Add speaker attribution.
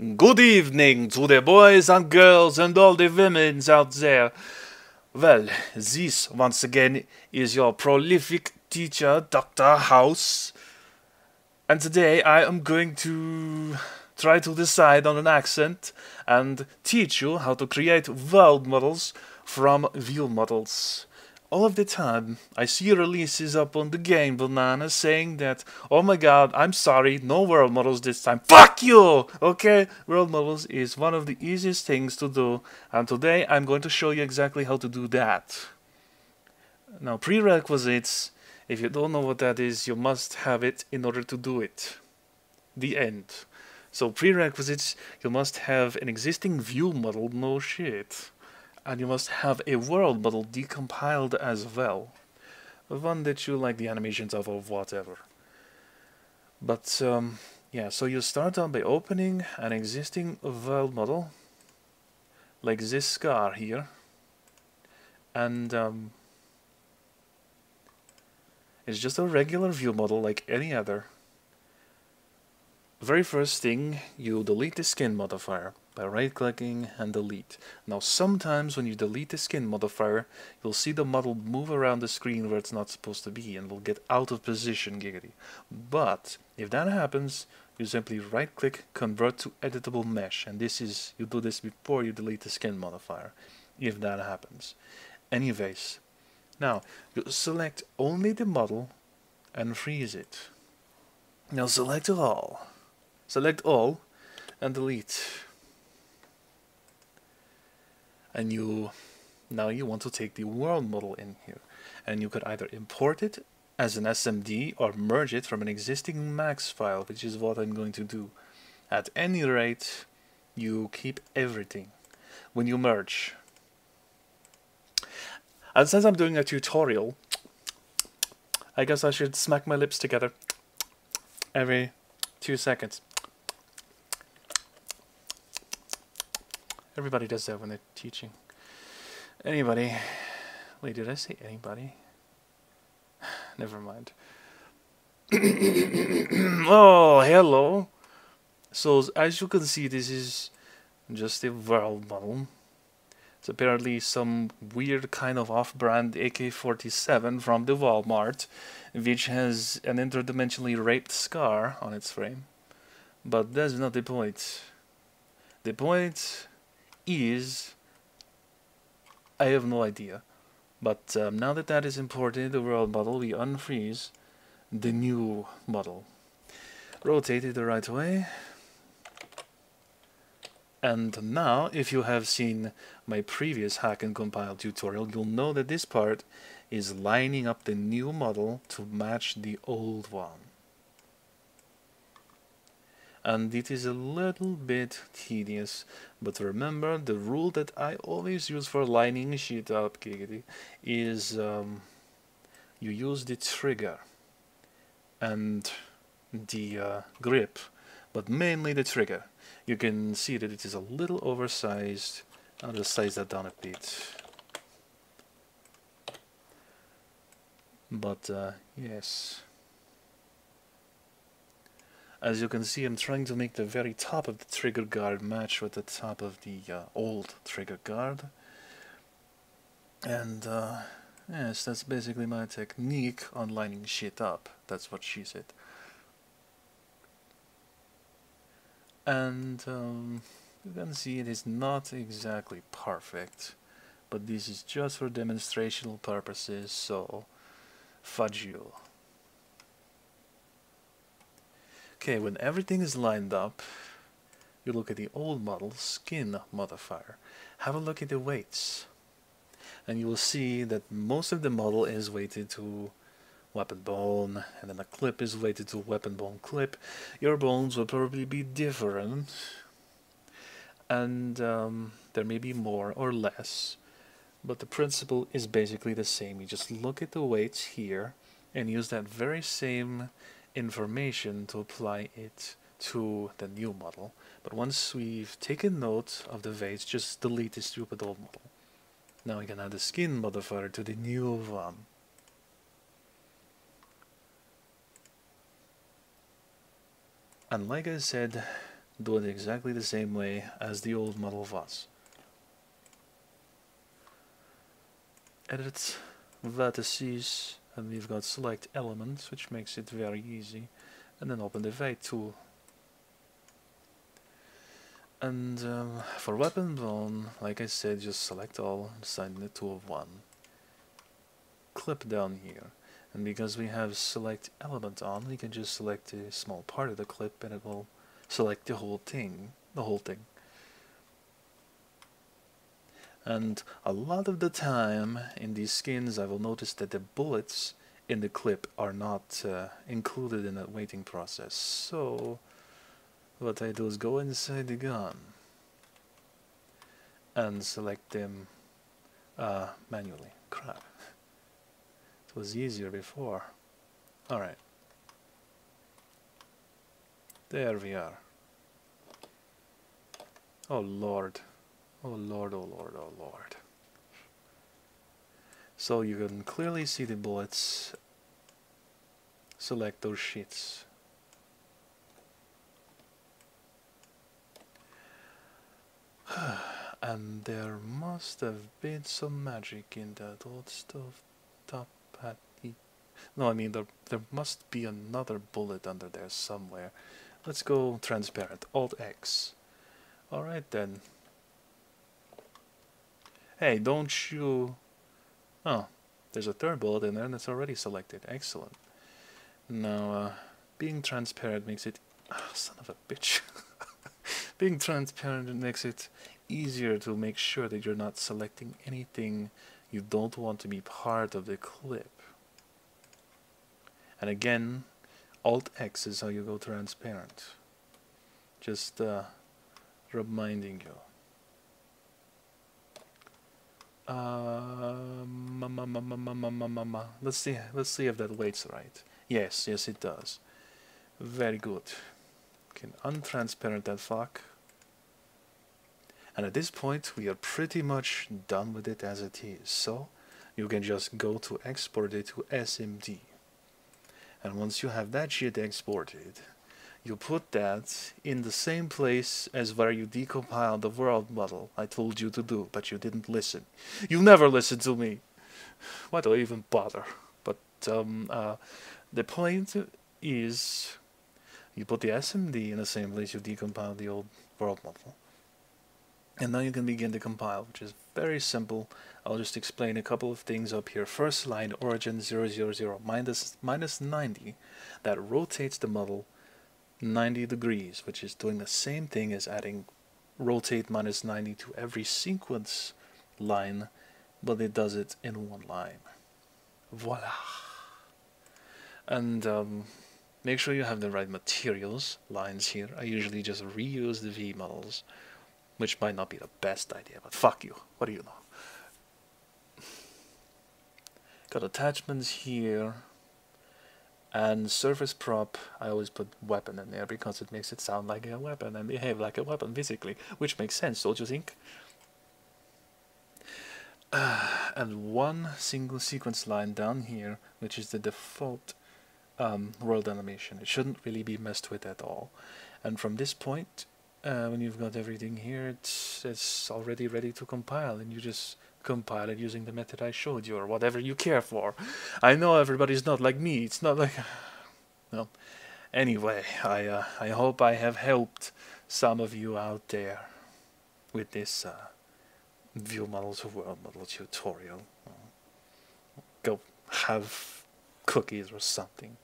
Speaker 1: Good evening to the boys and girls and all the women's out there. Well, this once again is your prolific teacher, Dr. House. And today I am going to try to decide on an accent and teach you how to create world models from view models. All of the time, I see releases up on the game Banana saying that, oh my god, I'm sorry, no world models this time. Fuck you! Okay, world models is one of the easiest things to do, and today I'm going to show you exactly how to do that. Now, prerequisites, if you don't know what that is, you must have it in order to do it. The end. So prerequisites, you must have an existing view model, no shit. And you must have a world model decompiled as well. One that you like the animations of or whatever. But yeah, so you start on by opening an existing world model, like this scar here. And it's just a regular view model like any other. Very first thing, you delete the skin modifier by right-clicking and delete. Now sometimes when you delete the skin modifier, you'll see the model move around the screen where it's not supposed to be and will get out of position giggity. But if that happens, you simply right-click, convert to editable mesh, and you do this before you delete the skin modifier, if that happens. Anyways, now you select only the model and freeze it. Now select all. Select all and delete. And now you want to take the world model in here, and you could either import it as an SMD or merge it from an existing max file, which is what I'm going to do. At any rate, you keep everything when you merge. And since I'm doing a tutorial, I guess I should smack my lips together every 2 seconds. Everybody does that when they're teaching. Anybody. Wait, did I say anybody? Never mind. Oh, hello. So, as you can see, this is just a world model. It's apparently some weird kind of off-brand AK-47 from the Walmart, which has an interdimensionally raped scar on its frame. But that's not the point. The point is, I have no idea. But now that that is imported, the world model, we unfreeze the new model. Rotate it the right way. And now, if you have seen my previous hack and compile tutorial, you'll know that this part is lining up the new model to match the old one. And it is a little bit tedious, but remember, the rule that I always use for lining shit up, giggity, is you use the trigger and the grip, but mainly the trigger. You can see that it is a little oversized. I'll just size that down a bit. But yes. As you can see, I'm trying to make the very top of the trigger guard match with the top of the old trigger guard. And yes, that's basically my technique on lining shit up. That's what she said. And you can see it is not exactly perfect, but this is just for demonstrational purposes, so fudge you. Okay, when everything is lined up, you look at the old model skin modifier. Have a look at the weights, and you will see that most of the model is weighted to weapon bone, and then the clip is weighted to weapon bone clip. Your bones will probably be different, and there may be more or less, but the principle is basically the same. You just look at the weights here and use that very same information to apply it to the new model. But once we've taken note of the weights, just delete the stupid old model. Now we can add the skin modifier to the new one. And like I said, do it exactly the same way as the old model was. Edit vertices, and we've got select elements, which makes it very easy, and then open the Fade tool. And for weapon bone, like I said, just select all, assign it to 1. Clip down here, and because we have select element on, we can just select a small part of the clip and it will select the whole thing. And a lot of the time in these skins I will notice that the bullets in the clip are not included in that weighting process. So what I do is go inside the gun and select them manually. Crap. It was easier before. Alright. There we are. Oh Lord. Oh Lord, oh Lord, oh Lord. So you can clearly see the bullets. Select those sheets. And there must have been some magic in that old stuff top hat. No, I mean there must be another bullet under there somewhere. Let's go transparent. Alt X. Alright then. Hey, don't you... Oh, there's a third bullet in there and it's already selected. Excellent. Now, being transparent makes it... Oh, son of a bitch. Being transparent makes it easier to make sure that you're not selecting anything you don't want to be part of the clip. And again, Alt X is how you go transparent. Just reminding you. Let's see if that weights right. Yes, it does. Very good. Can untransparent that fuck. And at this point we are pretty much done with it as it is. So you can just go to export it to SMD. And once you have that shit exported, you put that in the same place as where you decompiled the world model I told you to do, but you didn't listen. You never listen to me. Why do I even bother? But the point is, you put the SMD in the same place you decompiled the old world model. And now you can begin to compile, which is very simple. I'll just explain a couple of things up here. First line, origin 000 minus 90. That rotates the model 90 degrees, which is doing the same thing as adding rotate minus 90 to every sequence line, but it does it in one line. Voila! And make sure you have the right materials lines here. I usually just reuse the V models, which might not be the best idea, but fuck you. What do you know? Got attachments here. And surface prop, I always put weapon in there because it makes it sound like a weapon and behave like a weapon physically, which makes sense, don't you think? And one single sequence line down here, which is the default world animation. It shouldn't really be messed with at all. And from this point, when you've got everything here, it's already ready to compile, and you just compile it using the method I showed you, or whatever you care for. I know everybody's not like me. It's not like... No. Anyway, I hope I have helped some of you out there with this view model to world model tutorial. Go have cookies or something.